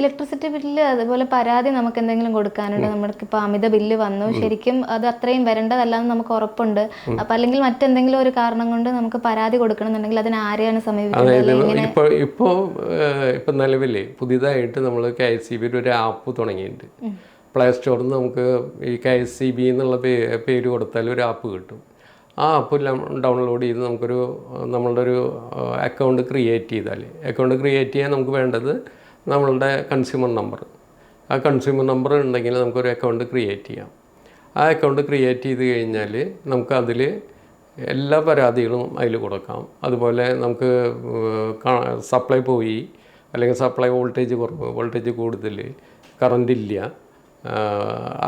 Electricity bill അതുപോലെ പരാതി നമുക്ക് എന്തെങ്കിലും കൊടുക്കാനുണ്ട്? നമുക്കിപ്പോൾ അമിത ബില്ല് വന്നു, ശരിക്കും അത് അത്രയും വരേണ്ടതല്ലാന്ന് നമുക്ക് ഉറപ്പുണ്ട്. അപ്പം അല്ലെങ്കിൽ മറ്റെന്തെങ്കിലും ഒരു കാരണം കൊണ്ട് നമുക്ക് പരാതി കൊടുക്കണമെന്നുണ്ടെങ്കിൽ അതിന് ആരെയാണ് സമീപിക്കുന്നത്? ഇപ്പോൾ നിലവിൽ പുതിയതായിട്ട് നമ്മൾ KSEB ഒരു ആപ്പ് തുടങ്ങിയിട്ടുണ്ട്. പ്ലേ സ്റ്റോറിൽ നിന്ന് നമുക്ക് ഈ KSEB എന്നുള്ള പേര് കൊടുത്താൽ ഒരു ആപ്പ് കിട്ടും. ആ ആപ്പ് ഡൗൺലോഡ് ചെയ്ത് നമ്മളുടെ ഒരു അക്കൗണ്ട് ക്രിയേറ്റ് ചെയ്യാൻ നമുക്ക് വേണ്ടത് നമ്മളുടെ കൺസ്യൂമർ നമ്പർ. ആ കൺസ്യൂമർ നമ്പർ ഉണ്ടെങ്കിൽ നമുക്കൊരു അക്കൗണ്ട് ക്രിയേറ്റ് ചെയ്യാം. ആ അക്കൗണ്ട് ക്രിയേറ്റ് ചെയ്ത് കഴിഞ്ഞാൽ നമുക്ക് അതിൽ എല്ലാ പരാതികളും അതിൽ കൊടുക്കാം. അതുപോലെ നമുക്ക് സപ്ലൈ പോയി, അല്ലെങ്കിൽ സപ്ലൈ വോൾട്ടേജ് കൂടുതൽ, കറണ്ട് ഇല്ല,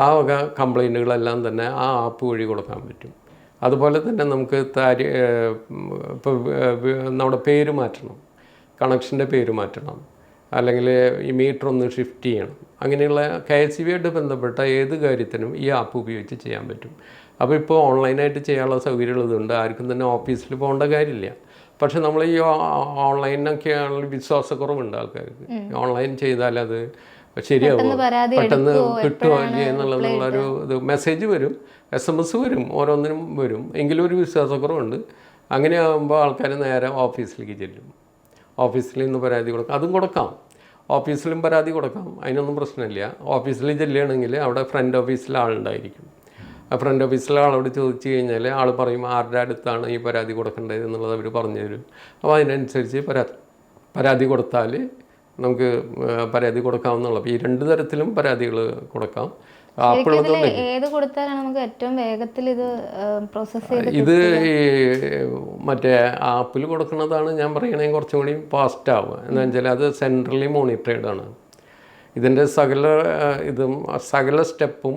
ആ വക കംപ്ലൈൻറ്റുകളെല്ലാം തന്നെ ആ ആപ്പ് വഴി കൊടുക്കാൻ പറ്റും. അതുപോലെ തന്നെ നമുക്ക് ഇപ്പോൾ നമ്മുടെ പേര് മാറ്റണം, കണക്ഷൻ്റെ പേര് മാറ്റണം, അല്ലെങ്കിൽ ഈ മീറ്റർ ഒന്ന് ഷിഫ്റ്റ് ചെയ്യണം, അങ്ങനെയുള്ള KSEB ആയിട്ട് ബന്ധപ്പെട്ട ഏത് കാര്യത്തിനും ഈ ആപ്പ് ഉപയോഗിച്ച് ചെയ്യാൻ പറ്റും. അപ്പോൾ ഇപ്പോൾ ഓൺലൈനായിട്ട് ചെയ്യാനുള്ള സൗകര്യമുള്ളതുകൊണ്ട് ആർക്കും തന്നെ ഓഫീസിൽ പോകേണ്ട കാര്യമില്ല. പക്ഷെ നമ്മൾ ഈ ഓൺലൈനൊക്കെയാണെങ്കിൽ വിശ്വാസക്കുറവുണ്ട് ആൾക്കാർക്ക്. ഓൺലൈൻ ചെയ്താൽ അത് ശരിയാവും, പെട്ടെന്ന് കിട്ടുമോ എന്നുള്ളൊരു ഇത് മെസ്സേജ് വരും, SMS വരും, ഓരോന്നിനും വരും, എങ്കിലും ഒരു വിശ്വാസക്കുറവുണ്ട്. അങ്ങനെയാകുമ്പോൾ ആൾക്കാർ നേരെ ഓഫീസിലേക്ക് ചെല്ലും. ഓഫീസിൽ നിന്ന് പരാതി കൊടുക്കാം, അതും കൊടുക്കാം, ഓഫീസിലും പരാതി കൊടുക്കാം, അതിനൊന്നും പ്രശ്നമില്ല. ഓഫീസിൽ ചെല്ലുകയാണെങ്കിൽ അവിടെ ഫ്രണ്ട് ഓഫീസിൽ ആളുണ്ടായിരിക്കും. ആ ഫ്രണ്ട് ഓഫീസിലെ ആളോട് ചോദിച്ചു കഴിഞ്ഞാൽ ആൾ പറയും ആരുടെ അടുത്താണ് ഈ പരാതി കൊടുക്കേണ്ടത് എന്നുള്ളത് അവർ പറഞ്ഞു തരും. അപ്പോൾ അതിനനുസരിച്ച് പരാതി കൊടുത്താൽ നമുക്ക് പരാതി കൊടുക്കാവുന്നുള്ളൂ. അപ്പോൾ ഈ 2 തരത്തിലും പരാതികൾ കൊടുക്കാം. ഏത് കൊടുത്താലാണ് നമുക്ക് ഏറ്റവും വേഗത്തിൽ ഇത് പ്രോസസ്സ് ചെയ്ത്? ഇത് ഈ മറ്റേ ആപ്പിൽ കൊടുക്കുന്നതാണ് ഞാൻ പറയണമെങ്കിൽ കുറച്ചും കൂടി ഫാസ്റ്റ് ആവുക. എന്താ വെച്ചാൽ അത് സെൻട്രലി മോണിറ്റേർഡ് ആണ്. ഇതിൻ്റെ സകല സ്റ്റെപ്പും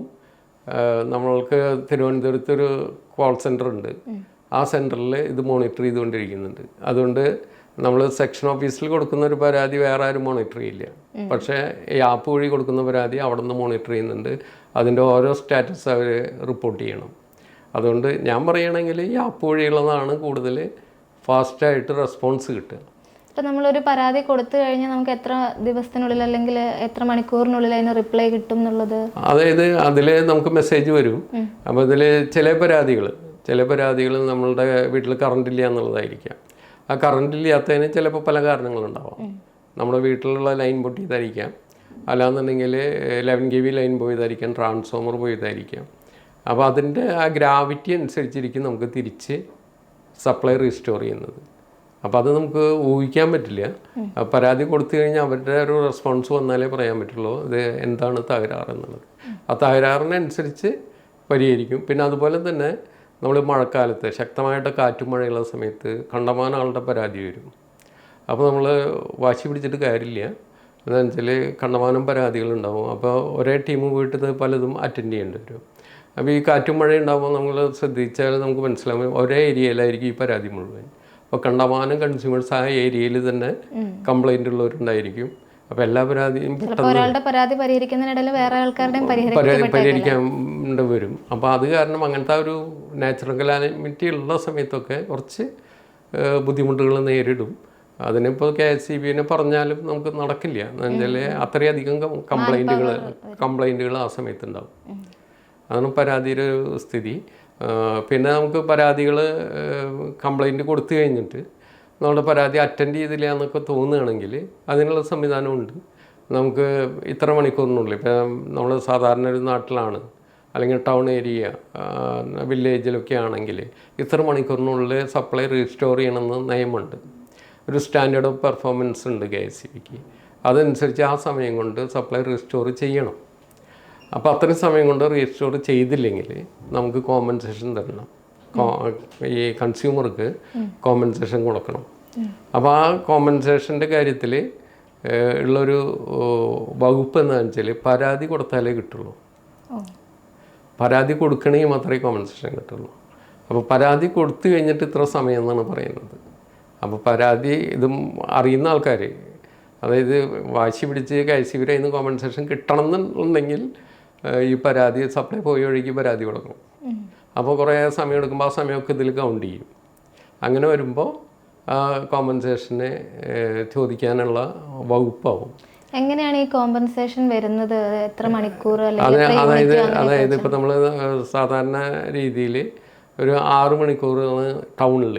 നമ്മൾക്ക് തിരുവനന്തപുരത്തൊരു കോൾ സെൻറ്റർ ഉണ്ട്. ആ സെൻറ്ററിൽ ഇത് മോണിറ്റർ ചെയ്തുകൊണ്ടിരിക്കുന്നുണ്ട്. അതുകൊണ്ട് നമ്മൾ സെക്ഷൻ ഓഫീസിൽ കൊടുക്കുന്ന ഒരു പരാതി വേറെ ആരും മോണിറ്റർ ചെയ്യില്ല. പക്ഷേ ഈ ആപ്പ് വഴി കൊടുക്കുന്ന പരാതി അവിടെ നിന്ന് മോണിറ്റർ ചെയ്യുന്നുണ്ട്. അതിൻ്റെ ഓരോ സ്റ്റാറ്റസ് അവർ റിപ്പോർട്ട് ചെയ്യണം. അതുകൊണ്ട് ഞാൻ പറയുകയാണെങ്കിൽ ഈ ആപ്പ് വഴിയുള്ളതാണ് കൂടുതൽ ഫാസ്റ്റായിട്ട് റെസ്പോൺസ് കിട്ടുക. ഇപ്പോൾ നമ്മളൊരു പരാതി കൊടുത്തു കഴിഞ്ഞാൽ നമുക്ക് എത്ര ദിവസത്തിനുള്ളിൽ അല്ലെങ്കിൽ എത്ര മണിക്കൂറിനുള്ളിൽ അതിന് റിപ്ലൈ കിട്ടും എന്നുള്ളത്? അതായത് അതിൽ നമുക്ക് മെസ്സേജ് വരും. അപ്പോൾ ഇതിൽ ചില പരാതികൾ നമ്മളുടെ വീട്ടിൽ കറണ്ട് ഇല്ല എന്നുള്ളതായിരിക്കാം. ആ കറണ്ട് ഇല്ലാത്തതിന് ചിലപ്പോൾ പല കാരണങ്ങളുണ്ടാവാം. നമ്മുടെ വീട്ടിലുള്ള ലൈൻ പൊട്ടിയതായിരിക്കാം, അല്ലാന്നുണ്ടെങ്കിൽ 11 kV ലൈൻ പോയതായിരിക്കാം, ട്രാൻസ്ഫോമർ പോയതായിരിക്കാം. അപ്പോൾ അതിൻ്റെ ആ ഗ്രാവിറ്റി അനുസരിച്ചിരിക്കും നമുക്ക് തിരിച്ച് സപ്ലൈ റീസ്റ്റോർ ചെയ്യുന്നത്. അപ്പോൾ അത് നമുക്ക് ഊഹിക്കാൻ പറ്റില്ല. പരാതി കൊടുത്തു കഴിഞ്ഞാൽ അവരുടെ ഒരു റെസ്പോൺസ് വന്നാലേ പറയാൻ പറ്റുള്ളൂ ഇത് എന്താണ് തകരാറെന്നുള്ളത്. ആ തകരാറിനനുസരിച്ച് പരിഹരിക്കും. പിന്നെ അതുപോലെ തന്നെ നമ്മൾ മഴക്കാലത്ത് ശക്തമായിട്ട് കാറ്റും മഴയുള്ള സമയത്ത് കണ്ടമാനം ആളുടെ പരാതി വരും. അപ്പോൾ നമ്മൾ വാശി പിടിച്ചിട്ട് കാര്യമില്ല. എന്താണെന്ന് വെച്ചാൽ കണ്ടമാനം പരാതികളുണ്ടാവും. അപ്പോൾ ഒരേ ടീം വീട്ടിൽ പലതും അറ്റൻഡ് ചെയ്യേണ്ടി വരും. അപ്പോൾ ഈ കാറ്റും മഴ ഉണ്ടാകുമ്പോൾ നമ്മൾ ശ്രദ്ധിച്ചാൽ നമുക്ക് മനസ്സിലാവും ഒരേ ഏരിയയിലായിരിക്കും ഈ പരാതി മുഴുവൻ. അപ്പോൾ കണ്ടമാനം കൺസ്യൂമേഴ്സ് ആ ഏരിയയിൽ തന്നെ കംപ്ലൈൻ്റ് ഉള്ളവരുണ്ടായിരിക്കും. അപ്പോൾ എല്ലാ പരാതിയും പരിഹരിക്കാൻ വരും. അപ്പോൾ അത് കാരണം അങ്ങനത്തെ ഒരു നാച്ചുറൽ കലാമിറ്റി ഉള്ള സമയത്തൊക്കെ കുറച്ച് ബുദ്ധിമുട്ടുകൾ നേരിടും. അതിനിപ്പോൾ KSEB പറഞ്ഞാലും നമുക്ക് നടക്കില്ല. എന്ന് വെച്ചാൽ അത്രയധികം കംപ്ലൈൻറ്റുകൾ ആ സമയത്തുണ്ടാവും. അതാണ് പരാതിയുടെ ഒരു സ്ഥിതി. പിന്നെ നമുക്ക് പരാതികൾ കംപ്ലൈൻറ്റ് കൊടുത്തു കഴിഞ്ഞിട്ട് നമ്മുടെ പരാതി അറ്റൻഡ് ചെയ്തില്ല എന്നൊക്കെ തോന്നുകയാണെങ്കിൽ അതിനുള്ള സംവിധാനമുണ്ട്. നമുക്ക് ഇത്ര മണിക്കൂറിനുള്ളിൽ, ഇപ്പം നമ്മൾ സാധാരണ ഒരു നാട്ടിലാണ് അല്ലെങ്കിൽ ടൗൺ ഏരിയ വില്ലേജിലൊക്കെ ആണെങ്കിൽ ഇത്ര മണിക്കൂറിനുള്ളിൽ സപ്ലൈ റീസ്റ്റോർ ചെയ്യണമെന്ന് നിയമമുണ്ട്. ഒരു സ്റ്റാൻഡേർഡ് ഓഫ് പെർഫോമൻസ് ഉണ്ട് KSEBക്ക്. അതനുസരിച്ച് ആ സമയം കൊണ്ട് സപ്ലൈ റീസ്റ്റോർ ചെയ്യണം. അപ്പോൾ അത്രയും സമയം കൊണ്ട് റീസ്റ്റോർ ചെയ്തില്ലെങ്കിൽ നമുക്ക് കോമ്പൻസേഷൻ തരണം. ഈ കൺസ്യൂമർക്ക് കോമ്പൻസേഷൻ കൊടുക്കണം. അപ്പോൾ ആ കോമ്പൻസേഷൻ്റെ കാര്യത്തിൽ ഉള്ളൊരു വകുപ്പ് എന്താണെന്ന് വെച്ചാൽ പരാതി കൊടുത്താലേ കിട്ടുള്ളൂ. പരാതി കൊടുക്കണമെങ്കിൽ മാത്രമേ കോമ്പൻസേഷൻ കിട്ടുള്ളൂ. അപ്പോൾ പരാതി കൊടുത്തു കഴിഞ്ഞിട്ട് ഇത്ര സമയം എന്നാണ് പറയുന്നത്. അപ്പോൾ പരാതി ഇതും അറിയുന്ന ആൾക്കാർ, അതായത് വാശി പിടിച്ച് KSEBയുടെ കയ്യിൽ നിന്ന് കോമ്പൻസേഷൻ കിട്ടണം എന്നുണ്ടെങ്കിൽ ഈ പരാതി സപ്ലൈ പോയ വഴിക്ക് പരാതി കൊടുക്കണം. അപ്പോൾ കുറേ സമയം എടുക്കുമ്പോൾ ആ സമയമൊക്കെ ഇതിൽ കൗണ്ട് ചെയ്യും. അങ്ങനെ വരുമ്പോൾ ആ കോമ്പൻസേഷനെ ചോദിക്കാനുള്ള വകുപ്പാവും. എങ്ങനെയാണ് ഈ കോമ്പൻസേഷൻ വരുന്നത്? എത്ര മണിക്കൂർ അല്ലെങ്കിൽ എത്ര അതായത് യൂണിറ്റ് അങ്ങനെ? അതായത് ഇപ്പോൾ നമ്മൾ സാധാരണ രീതിയിൽ ഒരു 6 മണിക്കൂറാണ് ടൗണിൽ,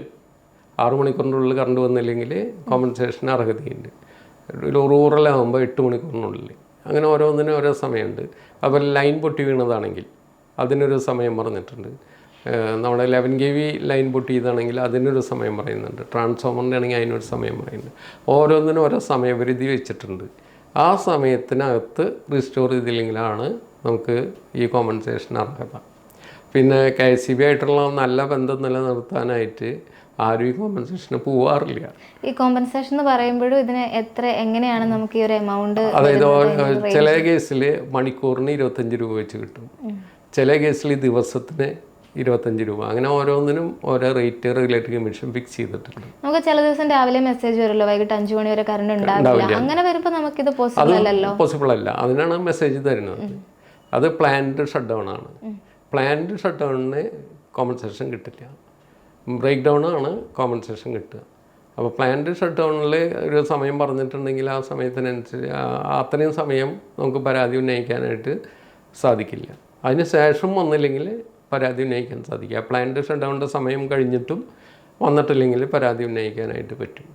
6 മണിക്കൂറിൻ്റെ ഉള്ളിൽ കറണ്ട് വന്നില്ലെങ്കിൽ കോമ്പൻസേഷൻ അർഹതയുണ്ട്. റൂറലാകുമ്പോൾ 8 മണിക്കൂറിനുള്ളിൽ, അങ്ങനെ ഓരോന്നിനും ഓരോ സമയമുണ്ട്. അതുപോലെ ലൈൻ പൊട്ടി വീണതാണെങ്കിൽ അതിനൊരു സമയം പറഞ്ഞിട്ടുണ്ട്. നമ്മുടെ 11 kV ലൈൻ പൊട്ടിയതാണെങ്കിൽ അതിനൊരു സമയം പറയുന്നുണ്ട്. ട്രാൻസ്ഫോമറിൻ്റെ ആണെങ്കിൽ അതിനൊരു സമയം പറയുന്നുണ്ട്. ഓരോന്നിനും ഓരോ സമയപരിധി വെച്ചിട്ടുണ്ട്. ആ സമയത്തിനകത്ത് റിസ്റ്റോർ ചെയ്തില്ലെങ്കിലാണ് നമുക്ക് ഈ കോമ്പൻസേഷൻ അർഹത. പിന്നെ KSEB ആയിട്ടുള്ള നല്ല ബന്ധം നിലനിർത്താനായിട്ട് ആരും ഈ കോമ്പൻസേഷന് പോവാറില്ല. ഈ കോമ്പൻസേഷൻ എന്ന് പറയുമ്പോഴും ഇതിന് എങ്ങനെയാണ് നമുക്ക് ഈ ഒരു എമൗണ്ട്? അതായത് ചില കേസിൽ മണിക്കൂറിന് 25 രൂപ വെച്ച് കിട്ടും, ചില കേസിൽ ദിവസത്തിന് 25 രൂപ, അങ്ങനെ ഓരോന്നിനും ഓരോ റേറ്റ് റെഗുലേറ്ററി കമ്മീഷൻ ഫിക്സ് ചെയ്തിട്ടുണ്ട്. നമുക്ക് ചില ദിവസം രാവിലെ മെസ്സേജ് വരുമല്ലോ, വൈകിട്ട് 5 മണി വരെ കറണ്ട് ഉണ്ടാവില്ല. അങ്ങനെ വരുമ്പോൾ നമുക്കിത് പോസിബിൾ അല്ലല്ലോ. പോസിബിൾ അല്ല, അതിനാണ് മെസ്സേജ് തരുന്നത്. അത് പ്ലാൻഡ് ഷട്ട് ഡൗൺ ആണ്. പ്ലാൻഡ് ഷട്ട് ഡൗണിന് കോമ്പൻസേഷൻ കിട്ടില്ല, ബ്രേക്ക് ഡൗൺ ആണ് കോമ്പൻസേഷൻ കിട്ടുക. അപ്പോൾ പ്ലാൻഡ് ഷട്ട് ഡൗണിൽ ഒരു സമയം പറഞ്ഞിട്ടുണ്ടെങ്കിൽ ആ സമയത്തിനനുസരിച്ച് അത്രയും സമയം നമുക്ക് പരാതി ഉന്നയിക്കാനായിട്ട് സാധിക്കില്ല. അതിന് ശേഷം വന്നില്ലെങ്കിൽ പരാതി ഉന്നയിക്കാൻ സാധിക്കുക. പ്ലാൻഡ് ഷട്ട് ഡൗണിൻ്റെ സമയം കഴിഞ്ഞിട്ടും വന്നിട്ടില്ലെങ്കിൽ പരാതി ഉന്നയിക്കാനായിട്ട് പറ്റും.